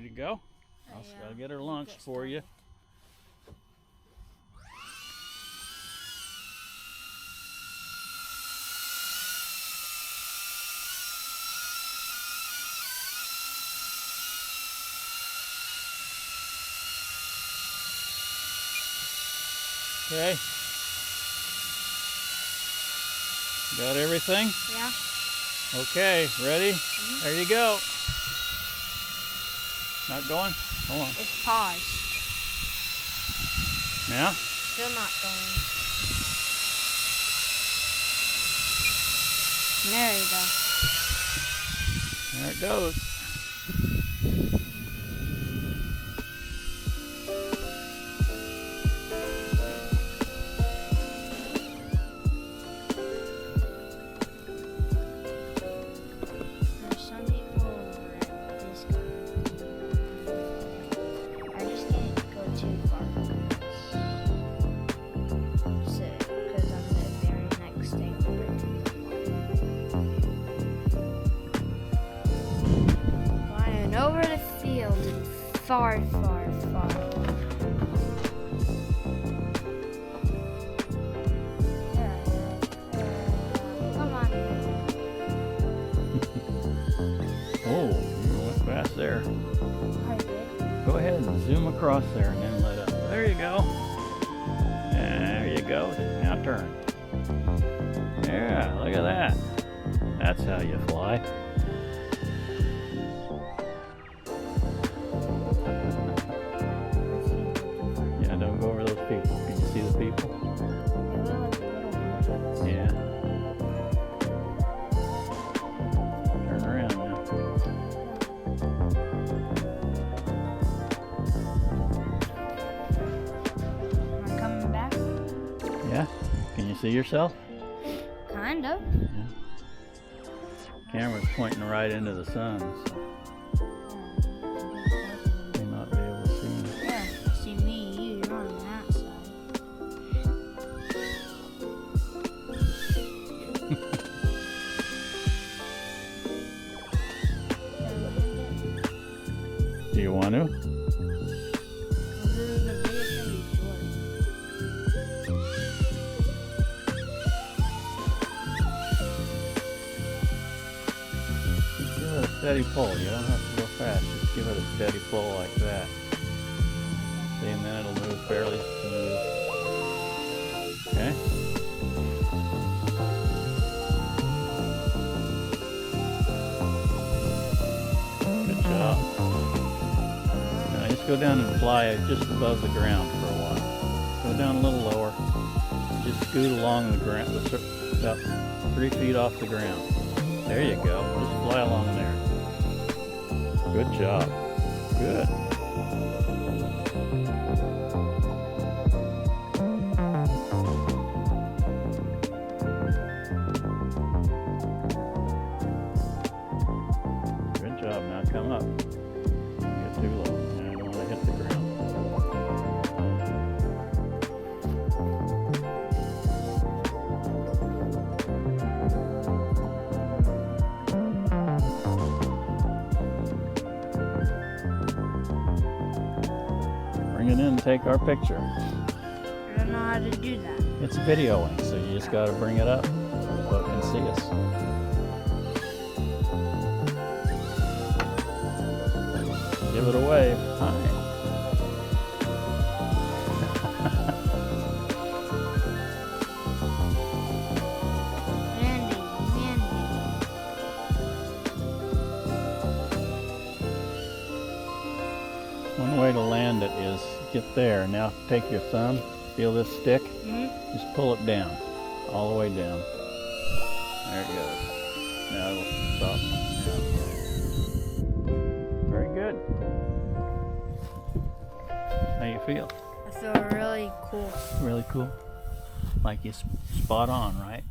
Ready to go? I'll get her lunch for you. Okay. Got everything? Yeah. Okay, ready? There you go. Not going? Hold on. It's paused. Now? Still not going. There you go. There it goes. There's some people that just I just can't go too far. So, because I'm the very next thing. Flying over the field and far, far, far. Come on. Oh, you went fast there. I did. Go ahead and zoom across there and then let up. There you go. There you go. Now turn. Yeah, look at that. That's how you fly. Yeah, don't go over those people. Can you see the people? Yeah. Turn around now. Am I coming back? Yeah? Can you see yourself? Kind of. Camera's pointing right into the sun, so you might be able to see me. Yeah, see me, you're on that side. Do you want to? Give it a steady pull. You don't have to go fast. Just give it a steady pull like that. See, and then it'll move fairly smooth. Okay? Good job. Now just go down and fly just above the ground for a while. Go down a little lower. Just scoot along the ground, about 3 feet off the ground. There you go. Just fly along there. Good job. Good. Good job. Now come up. Don't get too low. Now you don't want to hit the ground. Bring it in and take our picture. I don't know how to do that. It's videoing, so you just got to bring it up so it can see us. Give it a wave. Hi. Landing. One way to land it is get there. Now take your thumb, feel this stick, just pull it down, all the way down. There it goes. Now it'll stop. Very good. How you feel? I feel really cool. Really cool. Like you spot on, right?